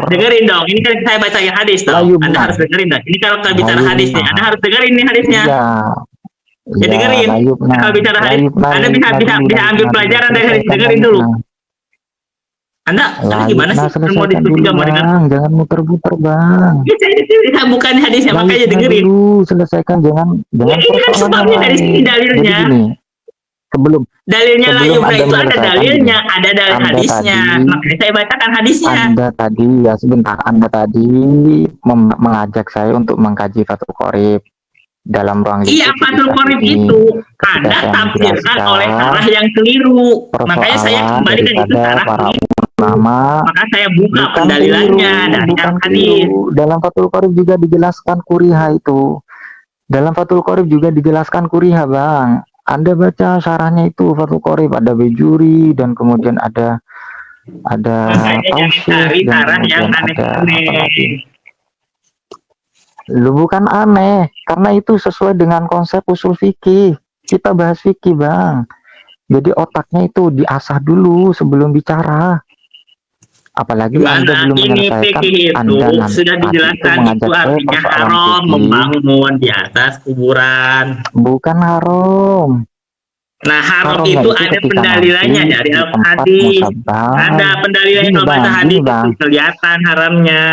dengerin dong. Ini kan saya baca yang hadis La dong. Anda yubna. harus dengerin dong. Ini kalau La bicara hadis nih, yubna. Anda harus dengerin nih hadisnya. Iya. Ya Iya, dengerin. la yubna. Kalau bicara La hadis, yubna, Anda la bisa yubna bisa dulu, bisa la ambil yubna dulu. pelajaran dari hadis. Selesaikan, la Dengerin dulu. yubna. Anda La gimana yubna, sih? Mau selesaikan diskusi dulu nggak mau dengar? Bang, jangan muter-muter Bang. Bisa bukan hadisnya, La makanya yubna dengerin. dulu, selesaikan, jangan Ini kan persoalan yang sebabnya dari sini lain. Jadi dalilnya. gini, sebelum Dalilnya la sebelum yubna Anda itu ada menyelesaikan gini, dalilnya, ada dalil Anda hadisnya. tadi Makanya saya bacakan hadisnya. Anda tadi ya sebentar, Anda tadi mengajak saya untuk mengkaji Fathul Qorib dalam ruang Iya, lingkup Fathul publikasi Qorib ini. itu Ketika Anda saya tafsirkan oleh arah menjelaskan yang keliru. Makanya saya persoalan kembalikan itu ke daripada arah para keliru. ulama, Maka saya buka bukan pendalilannya keliru, dari bukan hadis. keliru. Dalam Fathul Qorib juga dijelaskan kuriha itu. Dalam Fathul Qorib juga dijelaskan kuriha, Bang. Anda baca syarahnya itu Fathul Qorib, ada Bejuri dan kemudian ada Makanya jangan Tausih cari dan arah yang kemudian ada apa lagi? aneh-aneh. Lu bukan aneh, karena itu sesuai dengan konsep usul fikih. Kita bahas fikih, Bang. Jadi otaknya itu diasah dulu sebelum bicara. Apalagi Anda Gimana? belum Ini menyelesaikan, fikih itu Anda nanti sudah tadi itu dijelaskan itu mengajak saya artinya persoalan haram fikih, membangun di atas kuburan. bukan haram. Nah, haram Haramnya itu itu ada ketika pendalilannya nanti dari di tempat hadis. musabbah. Ada pendalilannya Gini kalau baca Bang, hadis gini itu Bang. kelihatan haramnya.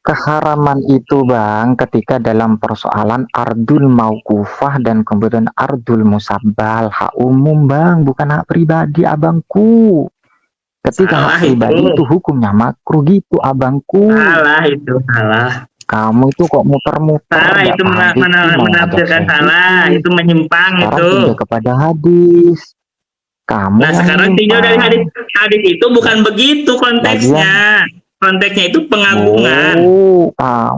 Keharaman itu Bang ketika dalam persoalan ardul mauqufah dan kemudian ardul musabbal, hak umum Bang, bukan hak pribadi abangku. Ketika hak Salah pribadi itu itu. hukumnya makruh gitu abangku. Salah itu, salah. Kamu itu kok muter-muter Salah gak itu paham fikih mau ngajak menafsirkan saya salah, fikih. itu menyimpang Sekarang itu. pindah kepada hadis. Kamu Nah, yang sekarang tinjau dari hadis. menyimpang. Hadis itu bukan begitu Lagian, konteksnya. Konteksnya itu pengagungan. oh, bukan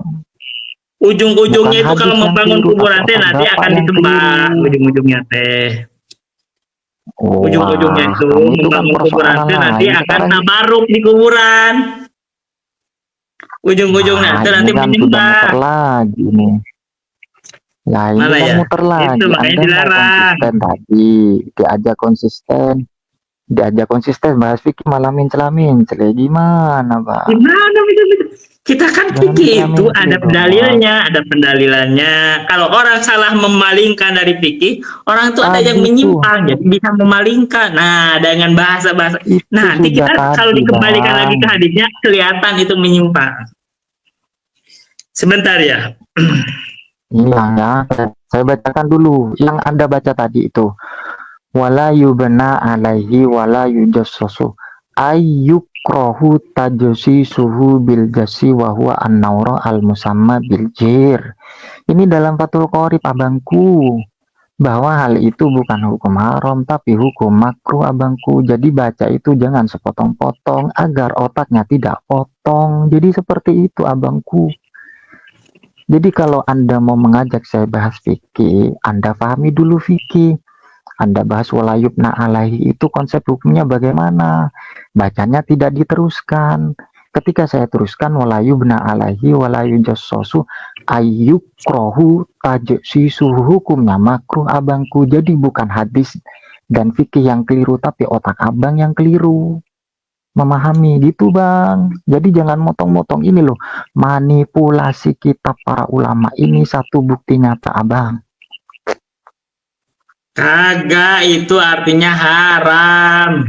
Ujung-ujungnya itu kalau hadis yang membangun keliru, tapi kuburan teh otak nanti Bapak akan yang disembah keliru. ujung-ujungnya teh. Oh, Ujung-ujungnya wah, itu kamu itu kan membangun kuburan persoalan teh nanti lain akan sekarang. tabaruk di kuburan. Ujung-ujungnya Wah, itu ini nanti kan sudah menyembah. muter lagi nih. Nah, ini Mana kan ya? muter Itu lagi. makanya Anda mau dilarang. konsisten tadi, diajak konsisten bahas fikih malah mencela-mencela. Gimana, Bang? Gimana itu? Kita kan Jangan fikih itu mencela-mencela ada dong, Bang. pendalilnya, ada pendalilannya. Kalau orang salah memalingkan dari fikih, orang itu ada Tadi yang tuh, menyimpang, jadi bisa memalingkan. Nah, dengan bahasa-bahasa. itu Nah, nanti sudah kita kalau tadi, dikembalikan lagi ke Bang. hadisnya, kelihatan itu menyimpang. Sebentar ya. Iya, ya. Saya bacakan dulu yang Anda baca tadi itu. Wala yubna alaihi wala yujassasu ayyukrohu tajosi suhu bil jasi wahwa an-naura al musamma bil jir. Ini dalam Fathul Qorib abangku, bahwa hal itu bukan hukum haram tapi hukum makruh abangku. Jadi baca itu jangan sepotong-potong agar otaknya tidak potong. Jadi seperti itu abangku. Jadi kalau Anda mau mengajak saya bahas fikih, Anda pahami dulu fikih. Anda bahas walayubna alaihi itu konsep hukumnya bagaimana? Bacanya tidak diteruskan. Ketika saya teruskan walayubna alaihi walayujassosu ayyukrohu tajsisu hukumnya makruh abangku. Jadi bukan hadis dan fikih yang keliru tapi otak abang yang keliru memahami gitu Bang. Jadi jangan motong-motong ini loh. Manipulasi kitab para ulama ini satu bukti nyata Abang. Kagak, itu artinya haram.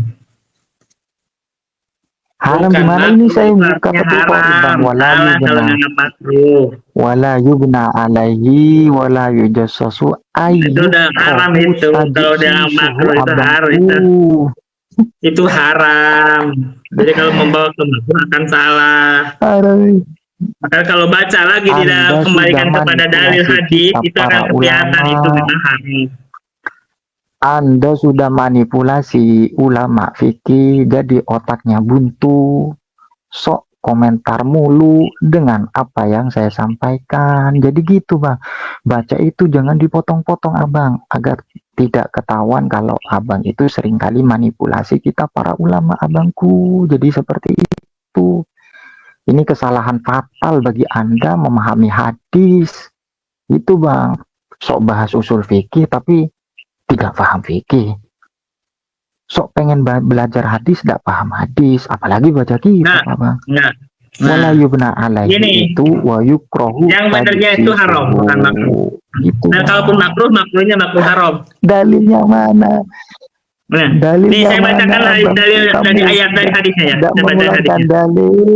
Haram Bukan gimana ini makruh, saya itu buka artinya Fathul Qorib haram. Bang. Wala Salah kalau yubna. nggak makruh. Wala yubna alaihi wala yujassasu Itu udah haram ayyukrohu itu. Kalau dia tajsi suhu makruh itu haram abangku. itu haram. Jadi kalau membawa ke makruh akan salah. Aduh. Maka kalau baca lagi di dalam Anda sudah kembalikan kepada dalil manipulasi hadis kitab itu akan para kelihatan itu ulama. memang haram. Anda sudah manipulasi ulama fikih jadi otaknya buntu, sok komentar mulu dengan apa yang saya sampaikan. Jadi gitu Bang, baca itu jangan dipotong-potong Abang, agar tidak ketahuan kalau Abang itu seringkali manipulasi kita para ulama abangku. Jadi seperti itu. Ini kesalahan fatal bagi Anda memahami hadis. Itu Bang, sok bahas usul fikih tapi tidak paham fikih. Sok pengen belajar hadis, tidak paham hadis, apalagi baca kitab, Nah, Bang. nah, Wala Nah, yubna alaihi gini, itu wa yukrohu yang benernya itu haram, bukan makruh. Gitu Dan kalaupun makruh, makruhnya makruh haram. dalilnya mana? Nah, nih Dalilnya saya bacakan mana dalil abangku? dari Kamu ayat dari hadisnya ya. tidak Saya baca mengeluarkan hadisnya. dalil.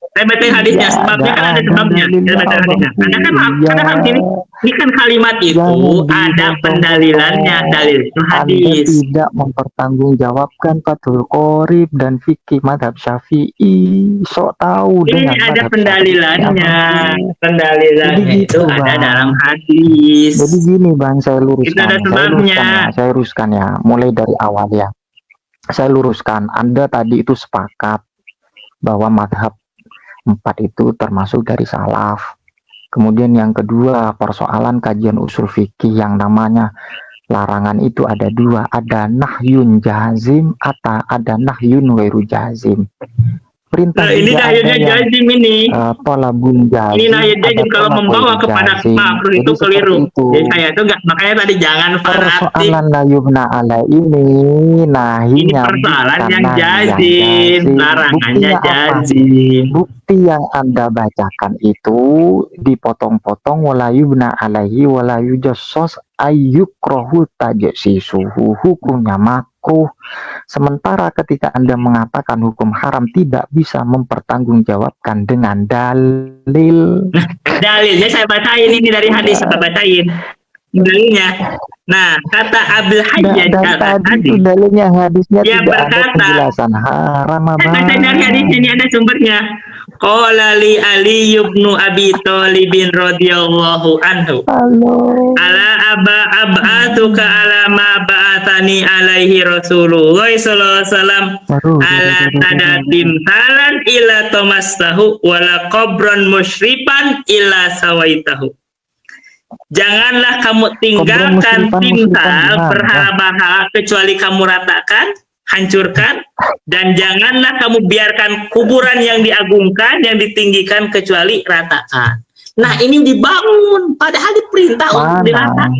Saya baca hadisnya, Iya, sebabnya ada kan ada ada sebabnya. Saya dalilnya baca hadisnya. abangku. Karena kan Iya, ini kan kalimat itu jangan ada pendalilannya, dipotong-potong. dalil itu Anda hadis. tidak mempertanggungjawabkan Fathul Qorib dan fikih madhab Syafi'i. Sok tahu Ini dengan ada madhab Syafi'i pendalilannya. abangku. Jadi Pendalilannya itu gitu ada dalam bang. Jadi hadis. gini bang, Itu ada saya luruskan ya, sebabnya. saya luruskan ya, mulai dari awal ya. Saya luruskan, Anda tadi itu sepakat bahwa madhab 4 itu termasuk dari salaf. Kemudian yang kedua, persoalan kajian usul fikih yang namanya larangan itu ada dua, ada nahyun jazim atau ada nahyun wairu jazim. Perintah Nah, ini juga ada nahyanya yang jazim ini. tolabun Ini jazim, nahyanya ada jazim kalau tolab membawa wairu kepada jazim. makruh Jadi itu seperti keliru. itu. Jadi saya itu enggak, makanya tadi jangan fanatik. Persoalan la yubna ala ini Ini nahinya persoalan bukan yang nahi yang jazim, jazim. larangannya Buktinya apa? jazim. Bukti yang Anda bacakan itu dipotong-potong wala yubna alaihi wala yujassos ayyukrohu tajsisuhu, hukumnya makruh. Sementara ketika Anda mengatakan hukum haram tidak bisa mempertanggungjawabkan dengan dalil. Dalilnya saya bacain ini dari hadis, saya bacain dalilnya. Nah, kata Abdul Hayyad Dan tadi itu dalilnya hadisnya dia tidak ada berkata, penjelasan haram saya baca dari hadis abang. ini ada sumbernya. Qala li Ali ibn Abi Thalib radhiyallahu anhu. Halo. Ala ab'atuka ala ma ba'athani alaihi Rasulullah sallallahu alaihi wasallam ala tadatim halan ila tamastahu wala qabran musyrifan ila sawaitahu. Janganlah kamu tinggalkan timsal berhala-berhala kecuali kamu ratakan, hancurkan, dan janganlah kamu biarkan kuburan yang diagungkan, yang ditinggikan kecuali ratakan. Nah, ini dibangun, padahal diperintah untuk diratakan.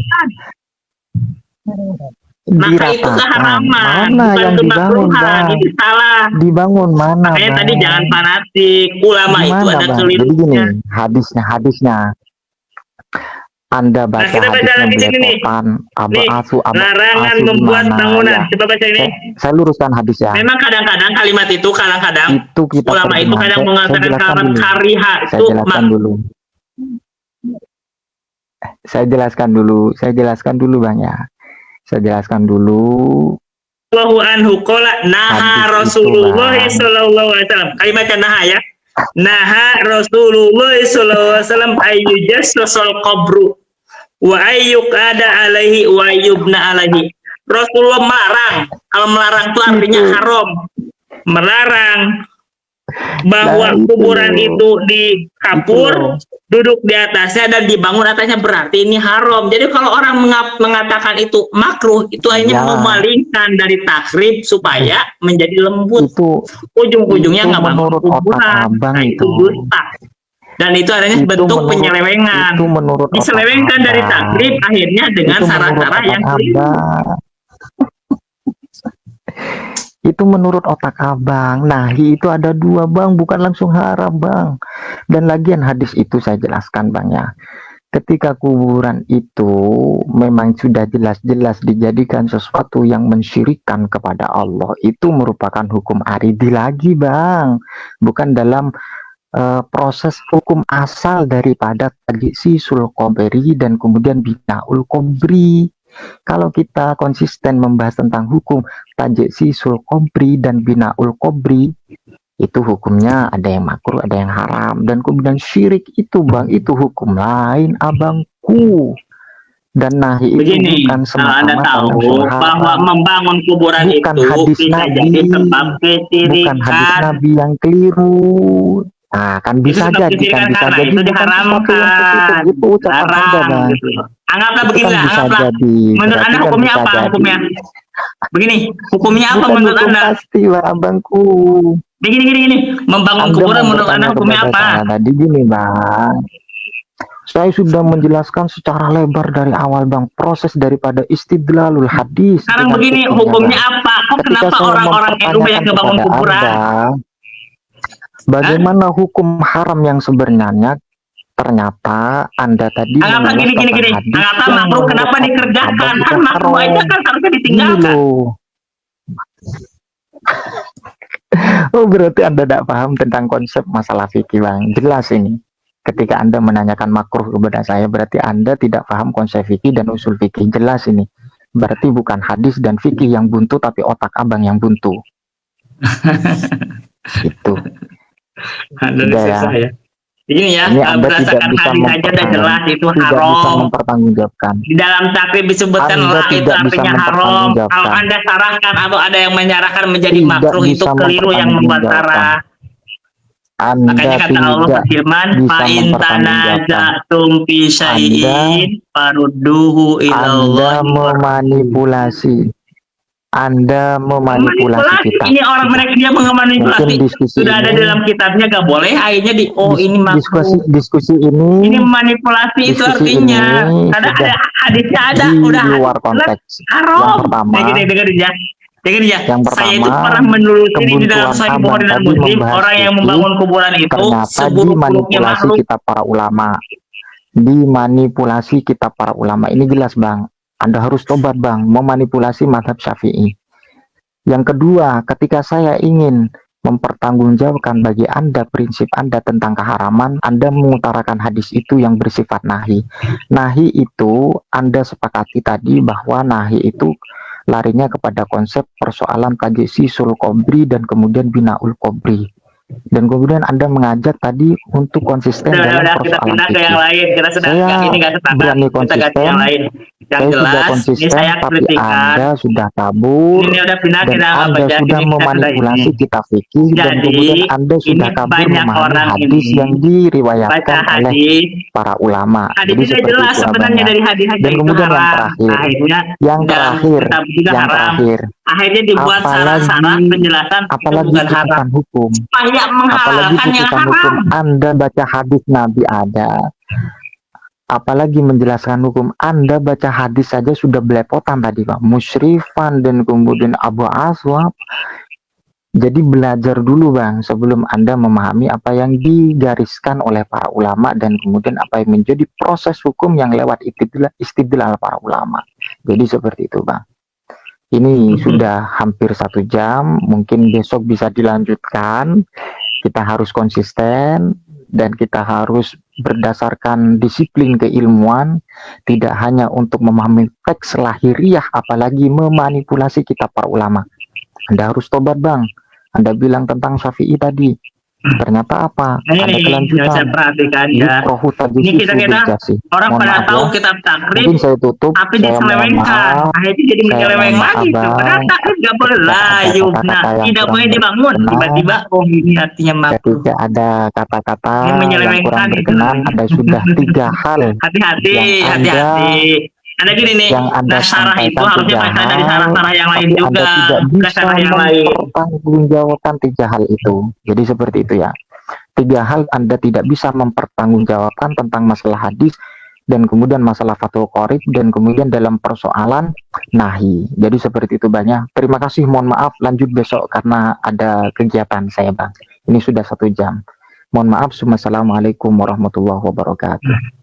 Maka itu keharaman, mana bukan yang dibangun, kemakruhan. Ini salah. Dibangun mana? Makanya bang? tadi jangan fanatik. Ulama Gimana, itu ada bang? kelirunya. Jadi gini, hadisnya. Anda baca kita baca hadisnya lagi sini. Larangan membuat bangunan. Ya. Coba baca ini. Saya luruskan hadisnya. Memang kadang-kadang kalimat itu kadang-kadang itu kita ulama itu kadang mengatakan kalimat kariha itu saya jelaskan dulu bang ya. Saya jelaskan dulu. Allahu anhu qala naha Rasulullah sallallahu alaihi wasallam. Kalimatnya naha ya. Naha Rasulullah sallallahu alaihi wasallam ayyujassul qabru wa ayyuqada alaihi wa yubna alaihi. Rasulullah melarang. Kalau melarang itu artinya haram. Melarang bahwa kuburan itu dikapur, duduk di atasnya dan dibangun atasnya, berarti ini haram. Jadi kalau orang mengatakan itu makruh, itu hanya memalingkan dari takrib supaya menjadi lembut. Ujung-ujungnya nggak bangun kuburan. Nah, itu dusta. Dan itu adanya bentuk penyelewengan. Diselewengkan dari takrib akhirnya dengan cara-cara yang keliru. Itu menurut otak abang. Nahi itu ada dua bang, bukan langsung haram bang. Dan lagian hadis itu saya jelaskan bang ya. Ketika kuburan itu memang sudah jelas-jelas dijadikan sesuatu yang mensyirikkan kepada Allah, itu merupakan hukum aridi lagi bang. Bukan dalam proses hukum asal daripada tajsisul qabri dan kemudian binaul qabri. Kalau kita konsisten membahas tentang hukum tajsisul qabri dan binaul qabri, itu hukumnya ada yang makruh, ada yang haram, dan kemudian syirik itu bang, itu hukum lain abangku. Dan nahi itu bukan semata-mata bahwa membangun kuburan bukan itu hadis bisa Nabi, jadi sebab kesyirikan. Bukan hadis Nabi yang keliru. Nah, kan bisa jadi, kan bisa jadi itu diharamkan. Itu ucapan Anda, bang. Gitu. Anggaplah itu beginilah, kan anggaplah. Jadi. Menurut Anda hukumnya apa? Jadi. Hukumnya? Begini, hukumnya apa bukan menurut hukum Anda? Pasti, bang, abangku. Begini. Membangun kuburan menurut Anda hukumnya apa? Tadi gini, bang. Saya sudah menjelaskan secara lebar dari awal bang, proses daripada istidlalul hadis. Sekarang begini, hukumnya apa? Kok kenapa orang-orang itu banyak ngebangun kuburan? Bagaimana hukum haram yang sebenarnya? Ternyata Anda tadi Anggaplah mengulas gini. tentang hadis Anggaplah yang makruh kenapa menyebutkan dikerjakan? haram Kan itu makruh aja haram. kan harusnya Gini ditinggalkan. loh. Oh, berarti Anda tidak paham tentang konsep masalah fikih, Bang. Jelas ini. Ketika Anda menanyakan makruh kepada saya, berarti Anda tidak paham konsep fikih dan usul fikih. Jelas ini. Berarti bukan hadis dan fikih yang buntu, tapi otak Abang yang buntu. Itu. Dari Sudah ya. saya. Ini ya, Ini Anda tidak berdasarkan bisa hadis saja udah jelas itu tidak bisa haram. mempertanggungjawabkan. Di dalam takrib disebutkan Anda la itu tidak bisa artinya haram. Kalau mempertanggungjawabkan. Anda sarahkan atau ada yang menyarahkan menjadi Tidak makruh itu bisa keliru yang membuat sarah. Anda Makanya kata Allah tidak berfirman, bisa fa in mempertanggungjawabkan. tanazatum fi syai'in farudduhu Anda ilallahi wa memanipulasi. Anda memanipulasi kita. Ini orang mereka dia memanipulasi. Mungkin diskusi Sudah ada ini, dalam kitabnya gak boleh. Akhirnya ini makruh. diskusi ini Ini manipulasi itu diskusi artinya. ini Karena sudah ada hadisnya ada. di Udah luar konteks. haram. Yang pertama, Dengerin ya. yang Saya itu pertama, pernah menelusuri di dalam kebuntuan Sahih Abang Bukhari dan tadi Muslim, membahas orang yang fikih, membangun kuburan itu ternyata seburuk-buruknya dimanipulasi makhluk. kita para ulama. Dimanipulasi kita para ulama. Ini jelas, Bang. Anda harus tobat, Bang, memanipulasi mazhab Syafi'i. Yang kedua, ketika saya ingin mempertanggungjawabkan bagi Anda prinsip Anda tentang keharaman, Anda mengutarakan hadis itu yang bersifat nahi. Nahi itu Anda sepakati tadi bahwa nahi itu larinya kepada konsep persoalan tajsisul qabri dan kemudian binaul qabri. Dan kemudian Anda mengajak tadi untuk konsisten dalam Kita persoalan pindah ke yang fikih. lain. Kita sudah Saya ini nggak sepakat. berani Kita ganti konsisten. yang lain. Yang Saya sudah jelas, ini konsisten, saya tapi kritikan. Anda sudah kabur Ini udah pindah dan kita Anda baca. sudah Ini kita memanipulasi ini. kita fikih dan Jadi, kemudian Anda sudah ini kabur banyak memahami orang hadis ini yang baca diriwayatkan oleh hadis. para ulama. Hadis Jadi itu seperti jelas itu sebenarnya abangnya. dari hadis Dan itu kemudian yang haram. terakhir, Akhirnya yang dalam terakhir, kitab juga yang haram. terakhir, Akhirnya dibuat syarat-syarat penjelasan itu apalagi bukan haram. putusan hukum, Supaya apalagi menghalalkan yang putusan haram. hukum. Anda baca hadis Nabi ada, apalagi menjelaskan hukum. Anda baca hadis saja sudah belepotan tadi, Pak. Musyrifan dan kemudian Abu Aswab. Jadi belajar dulu, Bang, sebelum Anda memahami apa yang digariskan oleh para ulama dan kemudian apa yang menjadi proses hukum yang lewat istidlal para ulama. Jadi seperti itu, Bang. Ini sudah hampir 1 jam, mungkin besok bisa dilanjutkan. Kita harus konsisten dan kita harus berdasarkan disiplin keilmuan, tidak hanya untuk memahami teks lahiriah, apalagi memanipulasi kitab para ulama. Anda harus tobat, Bang. Anda bilang tentang Syafi'i tadi. Ternyata apa? Nah, Ada ini yang kelanjutan. saya perhatikan ya. Ini kita orang Mohon pada maaf tahu ya. kitab takrib, Mungkin saya tutup. tapi Saya mohon diselewengkan. maaf. Akhirnya jadi Saya menyeleweng mohon lagi maaf, tuh. Padahal Bang. takrib gak boleh Ketika ada layub. kata-kata Nah, yang tidak kurang boleh dibangun. berkenan, Tiba-tiba, oh ini artinya makruh. ketika ada kata-kata Ini yang menyelewengkan kurang itu. berkenan, ada sudah 3 hal Hati-hati, yang hati-hati. Ada gini nih, yang Anda nah syarah itu sampaikan harusnya 3 berasal dari hal, syarah-syarah yang lain tapi juga, Anda tidak bukan bisa syarah yang lain. mempertanggungjawabkan 3 hal itu. Jadi seperti itu ya. 3 hal Anda tidak bisa mempertanggungjawabkan tentang masalah hadis dan kemudian masalah fatul qorib dan kemudian dalam persoalan nahi. Jadi seperti itu banyak. Terima kasih, mohon maaf lanjut besok karena ada kegiatan saya, Bang. Ini sudah 1 jam. Mohon maaf. Assalamualaikum warahmatullahi wabarakatuh.